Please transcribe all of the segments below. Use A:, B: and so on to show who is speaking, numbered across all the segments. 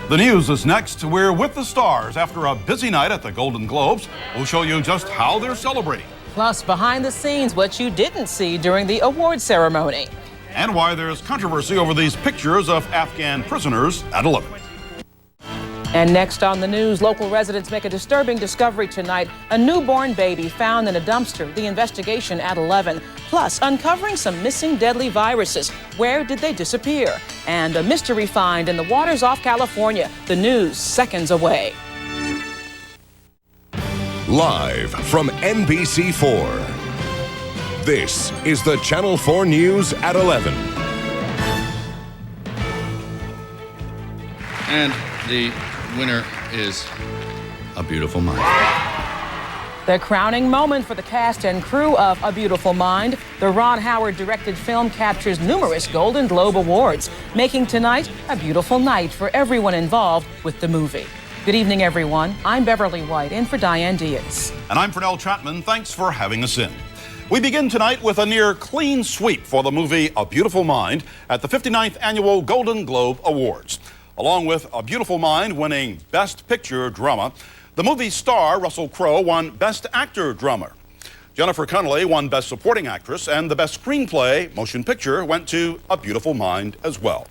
A: The news is next. We're with the stars after a busy night at the Golden Globes. We'll show you just how they're celebrating.
B: Plus, behind the scenes, what you didn't see during the award ceremony.
A: And why there's controversy over these pictures of Afghan prisoners at 11.
B: And next on the news, local residents make a disturbing discovery tonight. A newborn baby found in a dumpster. The investigation at 11. Plus, uncovering some missing deadly viruses. Where did they disappear? And a mystery find in the waters off California. The news seconds away.
C: Live from NBC4, this is the Channel 4 News at 11.
D: And the winner is A Beautiful Mind.
B: The crowning moment for the cast and crew of A Beautiful Mind. The Ron Howard-directed film captures numerous Golden Globe awards, making tonight a beautiful night for everyone involved with the movie. Good evening, everyone. I'm Beverly White, in for Diane Diaz.
A: And I'm Furnell Chatman. Thanks for having us in. We begin tonight with a near clean sweep for the movie A Beautiful Mind at the 59th Annual Golden Globe Awards. Along with A Beautiful Mind winning Best Picture Drama, the movie's star, Russell Crowe, won Best Actor Drama. Jennifer Connelly won Best Supporting Actress, and the Best Screenplay Motion Picture went to A Beautiful Mind as well.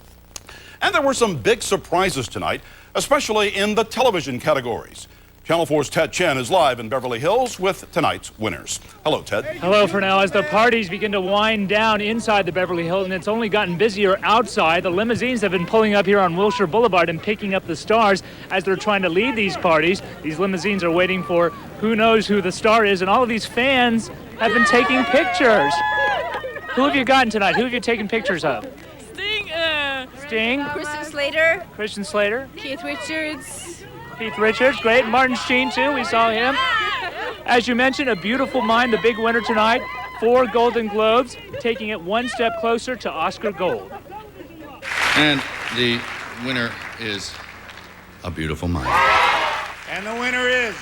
A: And there were some big surprises tonight, especially in the television categories. Channel 4's Ted Chen is live in Beverly Hills with tonight's winners. Hello, Ted.
E: Hello, Furnell. As the parties begin to wind down inside the Beverly Hilton, it's only gotten busier outside. The limousines have been pulling up here on Wilshire Boulevard and picking up the stars as they're trying to lead these parties. These limousines are waiting for who knows who the star is, and all of these fans have been taking pictures. Who have you gotten tonight? Who have you taken pictures of? Sting. Christian Slater.
F: Keith Richards,
E: Great. Martin Sheen, too. We saw him. As you mentioned, A Beautiful Mind, the big winner tonight. 4 Golden Globes, taking it one step closer to Oscar gold.
D: And the winner is A Beautiful Mind.
G: And the winner is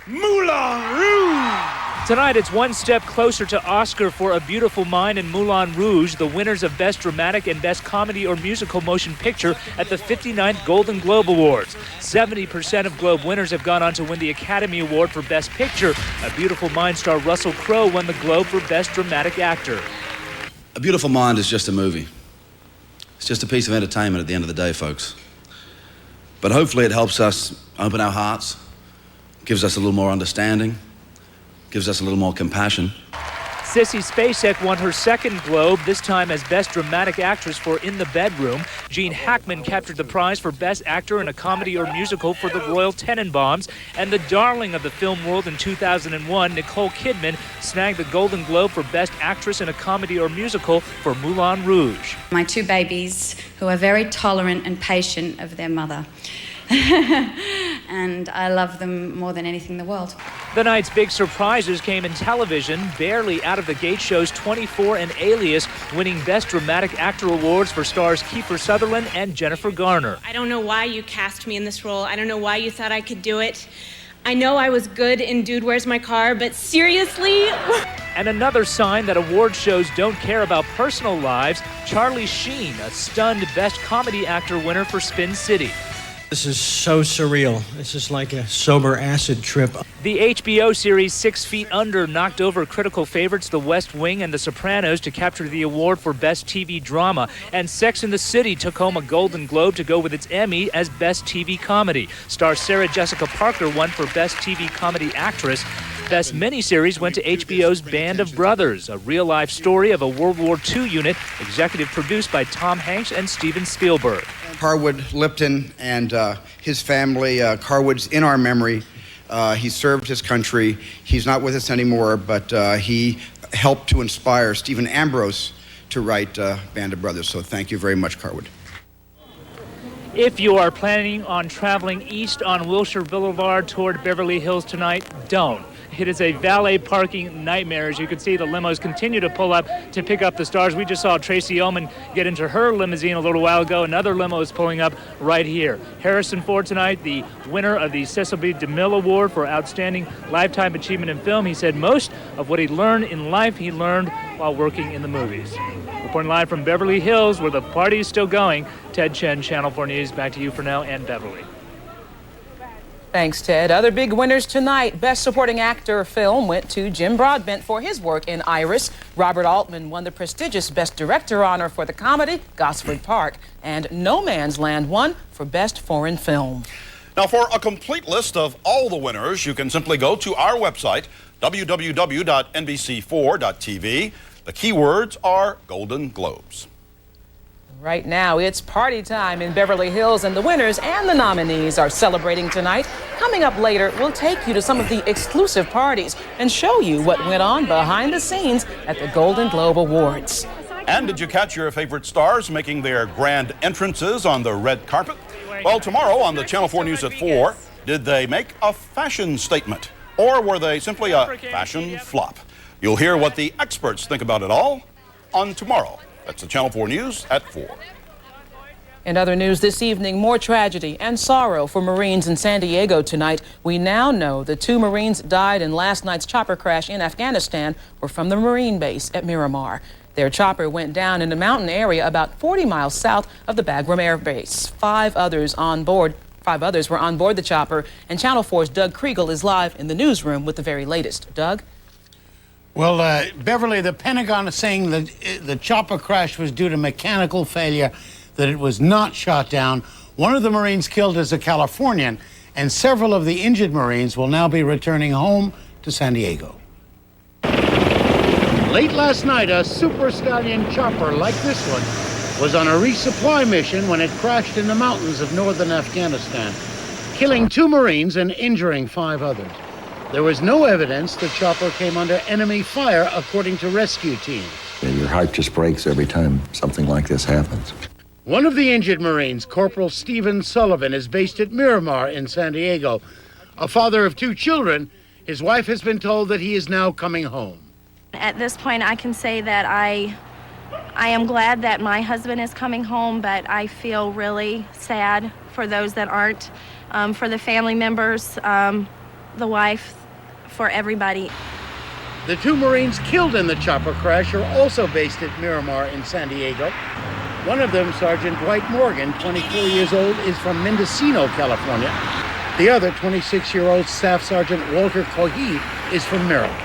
G: Moulin Rouge.
E: Tonight, it's one step closer to Oscar for A Beautiful Mind and Moulin Rouge, the winners of Best Dramatic and Best Comedy or Musical Motion Picture at the 59th Golden Globe Awards. 70% of Globe winners have gone on to win the Academy Award for Best Picture. A Beautiful Mind star Russell Crowe won the Globe for Best Dramatic Actor.
H: A Beautiful Mind is just a movie. It's just a piece of entertainment at the end of the day, folks. But hopefully it helps us open our hearts, gives us a little more understanding, gives us a little more compassion.
E: Sissy Spacek won her second Globe, this time as Best Dramatic Actress for In the Bedroom. Gene Hackman captured the prize for Best Actor in a Comedy or Musical for The Royal Tenenbaums. And the darling of the film world in 2001, Nicole Kidman, snagged the Golden Globe for Best Actress in a Comedy or Musical for Moulin Rouge.
F: my 2 babies who are very tolerant and patient of their mother. And I love them more than anything in the world.
E: The night's big surprises came in television. Barely out of the gate shows 24 and Alias winning Best Dramatic Actor awards for stars Kiefer Sutherland and Jennifer Garner.
I: I don't know why you cast me in this role. I don't know why you thought I could do it. I know I was good in Dude, Where's My Car, but seriously?
E: And another sign that award shows don't care about personal lives, Charlie Sheen, a stunned Best Comedy Actor winner for Spin City.
J: This is so surreal. This is like a sober acid trip.
E: The HBO series 6 Feet Under knocked over critical favorites The West Wing and The Sopranos to capture the award for Best TV Drama. And Sex and the City took home a Golden Globe to go with its Emmy as Best TV Comedy. Star Sarah Jessica Parker won for Best TV Comedy Actress. Best miniseries went to HBO's Band of Brothers, a real-life story of a World War II unit, executive produced by Tom Hanks and Steven Spielberg.
K: Carwood Lipton and his family, Carwood's in our memory. He served his country. He's not with us anymore, but he helped to inspire Stephen Ambrose to write Band of Brothers. So thank you very much, Carwood.
E: If you are planning on traveling east on Wilshire Boulevard toward Beverly Hills tonight, don't. It is a valet parking nightmare. As you can see, the limos continue to pull up to pick up the stars. We just saw Tracy Ullman get into her limousine a little while ago. Another limo is pulling up right here. Harrison Ford tonight, the winner of the Cecil B. DeMille Award for Outstanding Lifetime Achievement in Film. He said most of what he learned in life, he learned while working in the movies. Reporting live from Beverly Hills, where the party is still going, Ted Chen, Channel 4 News. Back to you, Furnell and Beverly.
B: Thanks, Ted. Other big winners tonight. Best Supporting Actor film went to Jim Broadbent for his work in Iris. Robert Altman won the prestigious Best Director honor for the comedy Gosford Park. And No Man's Land won for Best Foreign Film.
A: Now, for a complete list of all the winners, you can simply go to our website, www.nbc4.tv. The keywords are Golden Globes.
B: Right now, it's party time in Beverly Hills, and the winners and the nominees are celebrating tonight. Coming up later, we'll take you to some of the exclusive parties and show you what went on behind the scenes at the Golden Globe Awards.
A: And did you catch your favorite stars making their grand entrances on the red carpet? Well, tomorrow on the Channel 4 News at 4, did they make a fashion statement? Or were they simply a fashion flop? You'll hear what the experts think about it all on tomorrow. That's the Channel 4 News at 4.
B: In other news this evening, more tragedy and sorrow for Marines in San Diego tonight. We now know the 2 Marines died in last night's chopper crash in Afghanistan were from the Marine base at Miramar. Their chopper went down in a mountain area about 40 miles south of the Bagram Air Base. 5 others were on board the chopper, and Channel 4's Doug Kriegel is live in the newsroom with the very latest. Doug?
G: Well, Beverly, the Pentagon is saying that the chopper crash was due to mechanical failure, that it was not shot down. One of the Marines killed is a Californian, and several of the injured Marines will now be returning home to San Diego. Late last night, a Super Stallion chopper like this one was on a resupply mission when it crashed in the mountains of northern Afghanistan, killing 2 Marines and injuring 5 others. There was no evidence the chopper came under enemy fire, according to rescue teams.
L: Your heart just breaks every time something like this happens.
G: One of the injured Marines, Corporal Steven Sullivan, is based at Miramar in San Diego. A father of 2 children, his wife has been told that he is now coming home.
M: At this point, I can say that I am glad that my husband is coming home, but I feel really sad for those that aren't, for the family members, the wife, for everybody.
G: The 2 Marines killed in the chopper crash are also based at Miramar in San Diego. One of them, Sergeant Dwight Morgan, 24 years old, is from Mendocino, California. The other, 26-year-old Staff Sergeant Walter Cohee, is from Maryland.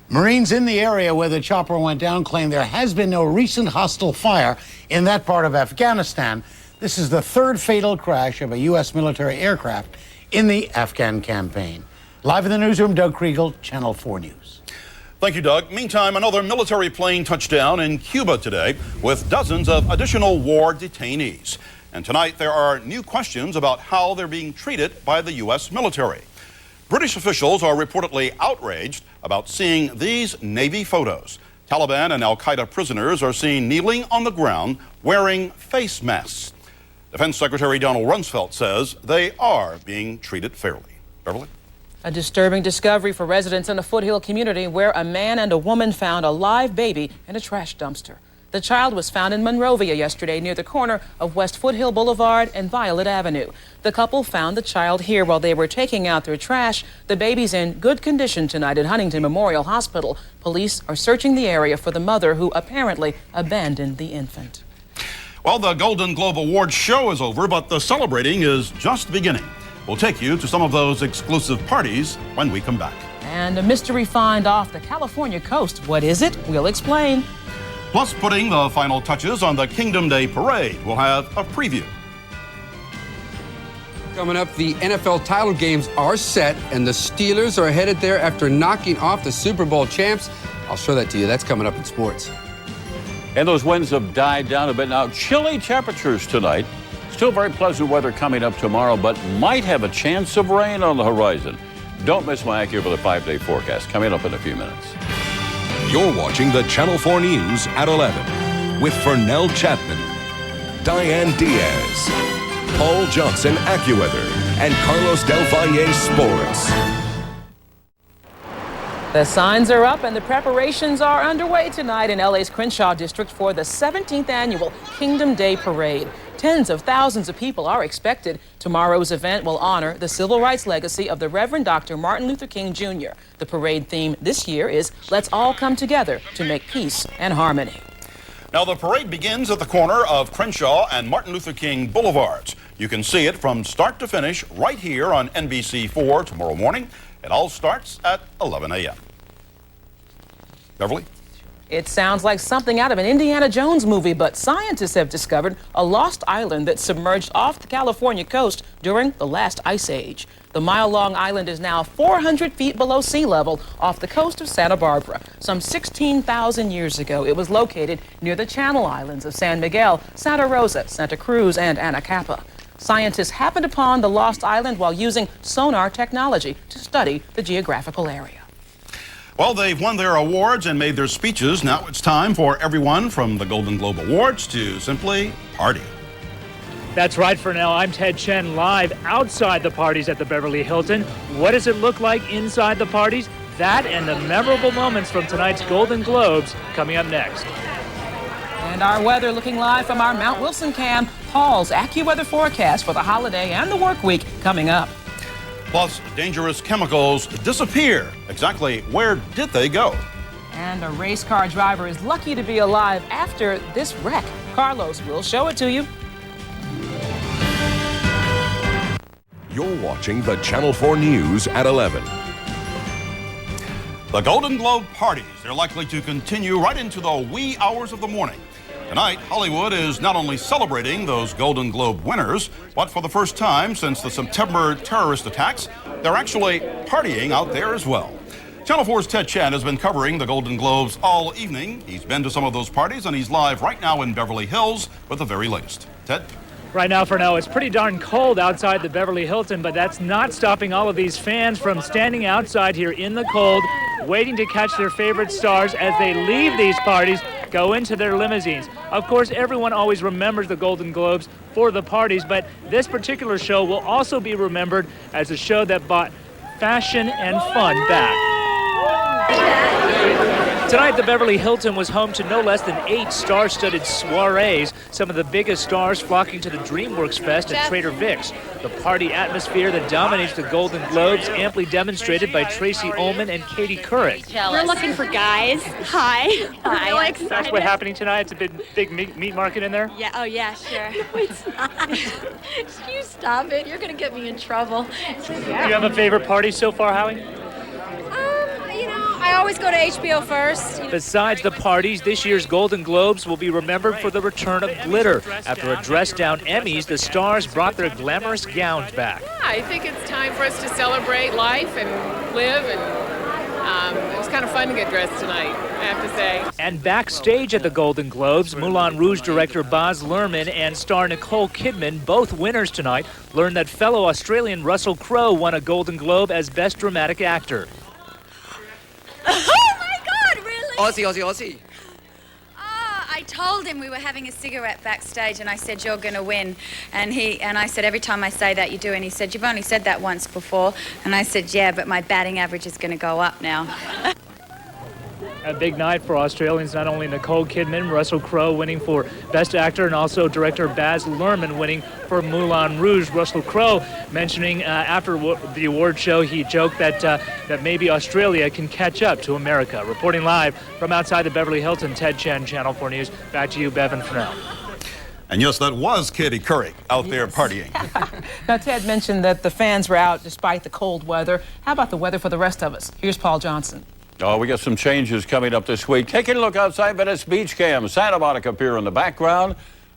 G: Marines in the area where the chopper went down claim there has been no recent hostile fire in that part of Afghanistan. This is the 3rd fatal crash of a U.S. military aircraft in the Afghan campaign. Live in the newsroom, Doug Kriegel, Channel 4 News.
A: Thank you, Doug. Meantime, another military plane touched down in Cuba today with dozens of additional war detainees. And tonight, there are new questions about how they're being treated by the U.S. military. British officials are reportedly outraged about seeing these Navy photos. Taliban and al-Qaeda prisoners are seen kneeling on the ground wearing face masks. Defense Secretary Donald Rumsfeld says they are being treated fairly. Beverly?
B: A disturbing discovery for residents in a foothill community where a man and a woman found a live baby in a trash dumpster. The child was found in Monrovia yesterday near the corner of West Foothill Boulevard and Violet Avenue. The couple found the child here while they were taking out their trash. The baby's in good condition tonight at Huntington Memorial Hospital. Police are searching the area for the mother who apparently abandoned the infant.
A: Well, the Golden Globe Awards show is over, but the celebrating is just beginning. We'll take you to some of those exclusive parties when we come back.
B: And a mystery find off the California coast. What is it? We'll explain.
A: Plus, putting the final touches on the Kingdom Day Parade. We'll have a preview.
N: Coming up, the NFL title games are set, and the Steelers are headed there after knocking off the Super Bowl champs. I'll show that to you. That's coming up in sports.
O: And those winds have died down a bit now. Chilly temperatures tonight. Still very pleasant weather coming up tomorrow, but might have a chance of rain on the horizon. Don't miss my AccuWeather 5-day forecast coming up in a few minutes.
C: You're watching the Channel 4 News at 11 with Furnell Chatman, Diane Diaz, Paul Johnson AccuWeather, and Carlos Del Valle Sports.
B: The signs are up and the preparations are underway tonight in LA's Crenshaw District for the 17th annual Kingdom Day Parade. Tens of thousands of people are expected. Tomorrow's event will honor the civil rights legacy of the Reverend Dr. Martin Luther King Jr. The parade theme this year is Let's All Come Together to Make Peace and Harmony.
A: Now, the parade begins at the corner of Crenshaw and Martin Luther King Boulevards. You can see it from start to finish right here on NBC4 tomorrow morning. It all starts at 11 a.m. Beverly?
B: It sounds like something out of an Indiana Jones movie, but scientists have discovered a lost island that submerged off the California coast during the last ice age. The mile-long island is now 400 feet below sea level off the coast of Santa Barbara. Some 16,000 years ago, it was located near the Channel Islands of San Miguel, Santa Rosa, Santa Cruz, and Anacapa. Scientists happened upon the lost island while using sonar technology to study the geographical area.
A: Well, they've won their awards and made their speeches. Now it's time for everyone from the Golden Globe Awards to simply party.
E: That's right, Furnell. I'm Chen live outside the parties at the Beverly Hilton. What does it look like inside the parties? That and the memorable moments from tonight's Golden Globes coming up next.
B: And our weather looking live from our Mount Wilson cam. Paul's AccuWeather forecast for the holiday and the work week coming up.
A: Plus, dangerous chemicals disappear. Exactly where did they go?
B: And a race car driver is lucky to be alive after this wreck. Carlos will show it to you.
C: You're watching the Channel 4 News at 11.
A: The Golden Globe parties, they're likely to continue right into the wee hours of the morning. Tonight, Hollywood is not only celebrating those Golden Globe winners, but for the first time since the September terrorist attacks, they're actually partying out there as well. Channel 4's Chen has been covering the Golden Globes all evening. He's been to some of those parties, and he's live right now in Beverly Hills with the very latest. Ted?
E: Right now, Furnell, it's pretty darn cold outside the Beverly Hilton, but that's not stopping all of these fans from standing outside here in the cold, waiting to catch their favorite stars as they leave these parties, go into their limousines. Of course, everyone always remembers the Golden Globes for the parties, but this particular show will also be remembered as a show that brought fashion and fun back. Tonight, the Beverly Hilton was home to no less than 8 star-studded soirees, some of the biggest stars flocking to the DreamWorks Fest at Trader Vic's. The party atmosphere that dominates the Golden Globes, amply demonstrated by Tracy Ullman and Katie Couric.
I: We're looking for guys. Hi. Hi. Really excited.
E: That's what's happening tonight. It's a big meat market in there.
I: Yeah. Oh, yeah, sure.
P: No, it's not. You stop it. You're going to get me in trouble.
E: Do you have a favorite party so far, Howie?
P: I always go to HBO first.
E: Besides the parties, this year's Golden Globes will be remembered for the return of glitter. After a dress-down Emmys, the stars brought their glamorous gowns back.
Q: Yeah, I think it's time for us to celebrate life and live, and it was kind of fun to get dressed tonight, I have to say.
E: And backstage at the Golden Globes, Moulin Rouge director Baz Luhrmann and star Nicole Kidman, both winners tonight, learned that fellow Australian Russell Crowe won a Golden Globe as Best Dramatic Actor.
P: Oh my God, really?
R: Aussie.
P: I told him we were having a cigarette backstage and I said, you're going to win. And I said, every time I say that you do. And he said, you've only said that once before. And I said, yeah, but my batting average is going to go up now.
E: A big night for Australians, not only Nicole Kidman, Russell Crowe winning for Best Actor, and also director Baz Luhrmann winning for Moulin Rouge. Russell Crowe mentioning after the award show, he joked that maybe Australia can catch up to America. Reporting live from outside the Beverly Hilton, Ted Chen, Channel 4 News. Back to you, Bev and Furnell.
A: And yes, that was Katie Couric out there partying.
B: Now, Ted mentioned that the fans were out despite the cold weather. How about the weather for the rest of us? Here's Paul Johnson.
O: Oh, we got some changes coming up this week. Taking a look outside Venice Beach Cam. Santa Monica Pier in the background.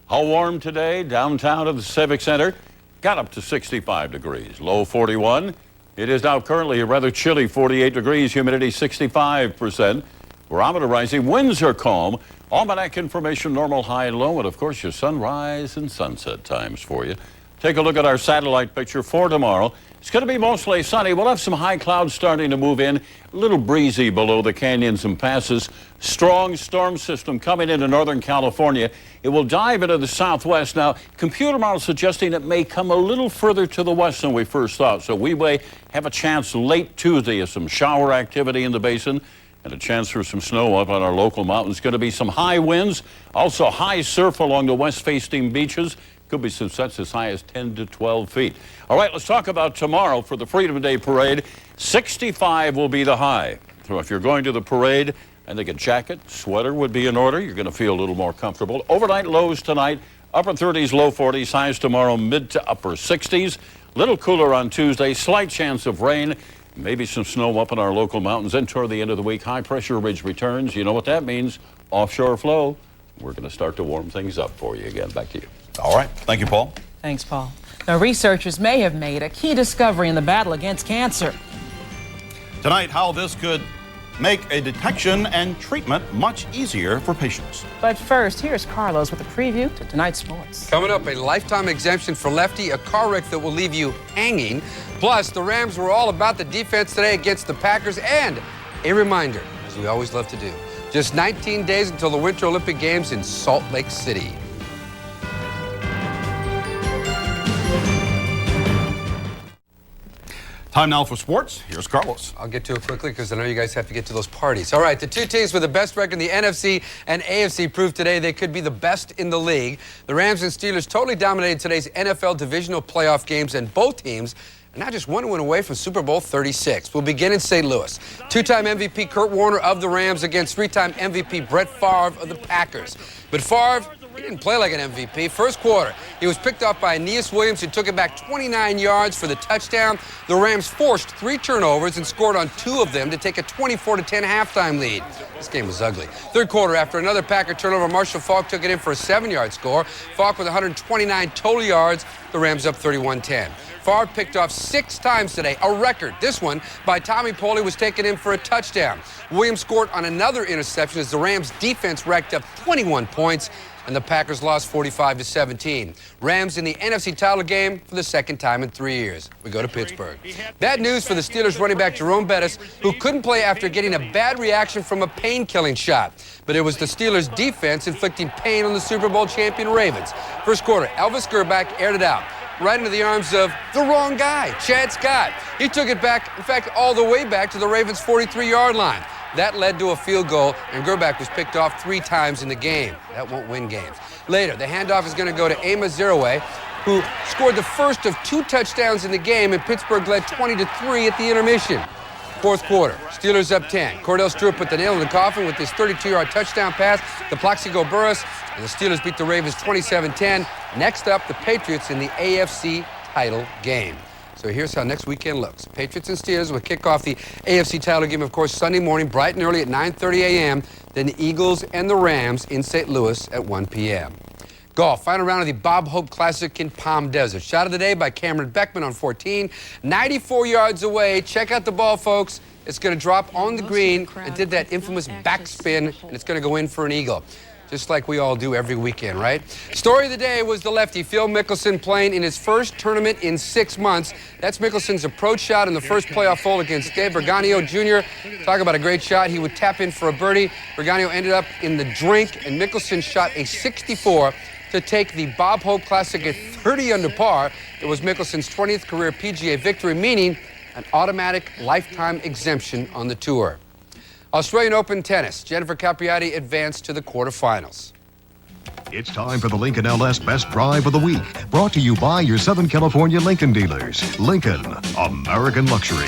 O: How warm today downtown at the Civic Center. Got up to 65 degrees. Low 41. It is now currently a rather chilly 48 degrees. Humidity 65%. Barometer rising. Winds are calm. Almanac information normal high and low. And of course your sunrise and sunset times for you. Take a look at our satellite picture for tomorrow. It's going to be mostly sunny. We'll have some high clouds starting to move in. A little breezy below the canyons and passes. Strong storm system coming into Northern California. It will dive into the southwest. Now, computer models suggesting it may come a little further to the west than we first thought. So we may have a chance late Tuesday of some shower activity in the basin and a chance for some snow up on our local mountains. Going to be some high winds. Also high surf along the west-facing beaches. Could be some sets as high as 10 to 12 feet. All right, let's talk about tomorrow for the Freedom Day Parade. 65 will be the high. So if you're going to the parade, I think a jacket, sweater would be in order. You're going to feel a little more comfortable. Overnight lows tonight, upper 30s, low 40s. Highs tomorrow, mid to upper 60s. Little cooler on Tuesday. Slight chance of rain. Maybe some snow up in our local mountains. And toward the end of the week, high pressure ridge returns. You know what that means. Offshore flow. We're going to start to warm things up for you again. Back to you.
A: All right. Thank you, Paul.
B: Thanks, Paul. Now, researchers may have made a key discovery in the battle against cancer.
A: Tonight, how this could make a detection and treatment much easier for patients.
B: But first, here's Carlos with a preview to tonight's sports.
N: Coming up, a lifetime exemption for Lefty, a car wreck that will leave you hanging. Plus, the Rams were all about the defense today against the Packers, and a reminder, as we always love to do, just 19 days until the Winter Olympic Games in Salt Lake City.
A: Time now for sports. Here's Carlos.
N: I'll get to it quickly because I know you guys have to get to those parties. All right, the two teams with the best record in the NFC and AFC proved today they could be the best in the league. The Rams and Steelers totally dominated today's NFL divisional playoff games, and both teams are now just one win away from Super Bowl 36. We'll begin in St. Louis. Two-time MVP Kurt Warner of the Rams against three-time MVP Brett Favre of the Packers. But Favre, he didn't play like an MVP. First quarter, he was picked off by Aeneas Williams, who took it back 29 yards for the touchdown. The Rams forced 3 turnovers and scored on 2 of them to take a 24-10 halftime lead. This game was ugly. Third quarter, after another Packer turnover, Marshall Faulk took it in for a 7-yard score. Faulk with 129 total yards. The Rams up 31-10. Favre picked off 6 times today, a record. This one by Tommy Poley was taken in for a touchdown. Williams scored on another interception as the Rams defense racked up 21 points, and the Packers lost 45-17. Rams in the NFC title game for the second time in 3 years. We go to Pittsburgh. Bad news for the Steelers running back Jerome Bettis, who couldn't play after getting a bad reaction from a pain-killing shot. But it was the Steelers' defense inflicting pain on the Super Bowl champion Ravens. First quarter, Elvis Gerbach aired it out right into the arms of the wrong guy, Chad Scott. He took it back, in fact, all the way back to the Ravens' 43-yard line. That led to a field goal, and Gerbach was picked off 3 times in the game. That won't win games. Later, the handoff is going to go to Amos Zeroué, who scored the first of 2 touchdowns in the game, and Pittsburgh led 20-3 at the intermission. Fourth quarter, Steelers up 10. Cordell Stewart put the nail in the coffin with his 32-yard touchdown pass to Plaxico Burress, and the Steelers beat the Ravens 27-10. Next up, the Patriots in the AFC title game. So here's how next weekend looks. Patriots and Steelers will kick off the AFC title game, of course, Sunday morning, bright and early at 9:30 a.m. Then the Eagles and the Rams in St. Louis at 1 p.m. Golf, final round of the Bob Hope Classic in Palm Desert. Shot of the day by Cameron Beckman on 14. 94 yards away. Check out the ball, folks. It's going to drop on the green and did that infamous backspin, and it's going to go in for an eagle. Just like we all do every weekend, right? Story of the day was the lefty, Phil Mickelson, playing in his first tournament in 6 months. That's Mickelson's approach shot in the first playoff hole against Dave Berganio Jr. Talk about a great shot. He would tap in for a birdie. Berganio ended up in the drink, and Mickelson shot a 64 to take the Bob Hope Classic at 30 under par. It was Mickelson's 20th career PGA victory, meaning an automatic lifetime exemption on the tour. Australian Open tennis. Jennifer Capriati advanced to the quarterfinals.
R: It's time for the Lincoln LS Best Drive of the Week. Brought to you by your Southern California Lincoln dealers. Lincoln, American luxury.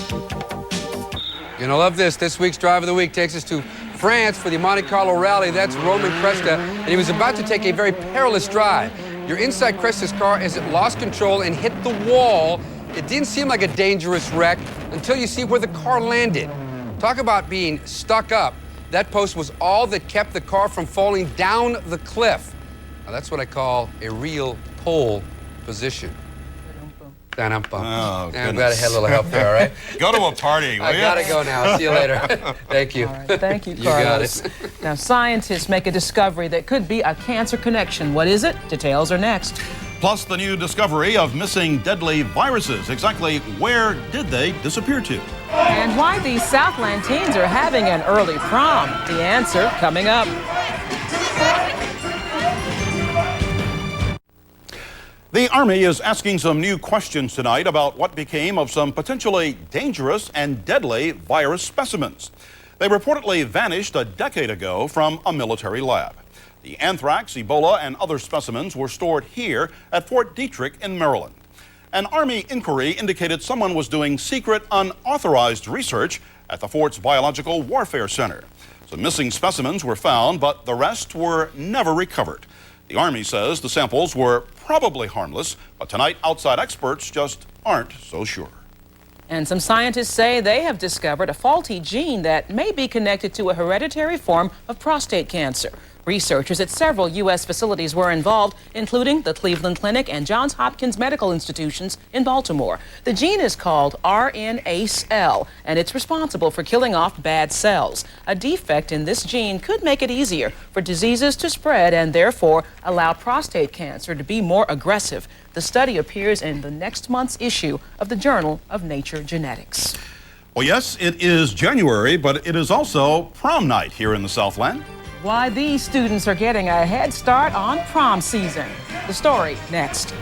N: You're going to love this. This week's Drive of the Week takes us to France for the Monte Carlo Rally. That's Roman Cresta, and he was about to take a very perilous drive. You're inside Cresta's car as it lost control and hit the wall. It didn't seem like a dangerous wreck until you see where the car landed. Talk about being stuck up. That post was all that kept the car from falling down the cliff. Now, that's what I call a real pole position. Oh, I'm glad I had a little help there, all right?
A: Go to a party, will
N: I
A: you?
N: gotta go now. See you later. Thank you.
B: All right, thank you,
N: You got
B: Carlos.
N: it.
B: Now, scientists make a discovery that could be a cancer connection. What is it? Details are next.
A: Plus, the new discovery of missing deadly viruses. Exactly where did they disappear to?
B: And why these Southland teens are having an early prom. The answer coming up.
A: The Army is asking some new questions tonight about what became of some potentially dangerous and deadly virus specimens. They reportedly vanished a decade ago from a military lab. The anthrax, Ebola, and other specimens were stored here at Fort Detrick in Maryland. An Army inquiry indicated someone was doing secret, unauthorized research at the fort's Biological Warfare Center. Some missing specimens were found, but the rest were never recovered. The Army says the samples were probably harmless, but tonight outside experts just aren't so sure.
B: And some scientists say they have discovered a faulty gene that may be connected to a hereditary form of prostate cancer. Researchers at several U.S. facilities were involved, including the Cleveland Clinic and Johns Hopkins Medical Institutions in Baltimore. The gene is called RNase-L, and it's responsible for killing off bad cells. A defect in this gene could make it easier for diseases to spread and therefore allow prostate cancer to be more aggressive. The study appears in the next month's issue of the Journal of Nature Genetics.
A: Well, yes, it is January, but it is also prom night here in the Southland.
B: Why these students are getting a head start on prom season. The story next.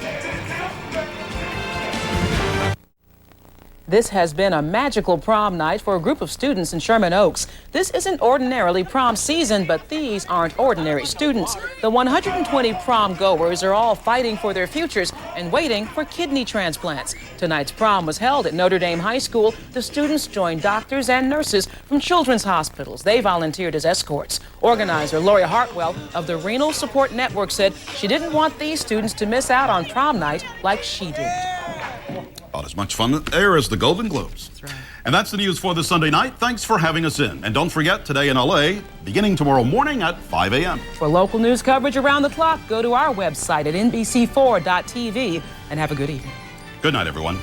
B: This has been a magical prom night for a group of students in Sherman Oaks. This isn't ordinarily prom season, but these aren't ordinary students. The 120 prom goers are all fighting for their futures and waiting for kidney transplants. Tonight's prom was held at Notre Dame High School. The students joined doctors and nurses from children's hospitals. They volunteered as escorts. Organizer Lori Hartwell of the Renal Support Network said she didn't want these students to miss out on prom night like she did.
A: About as much fun there as the Golden Globes.
B: That's right.
A: And that's the news for this Sunday night. Thanks for having us in. And don't forget, today in LA, beginning tomorrow morning at 5 a.m.
B: For local news coverage around the clock, go to our website at NBC4.tv and have a good evening.
A: Good night, everyone.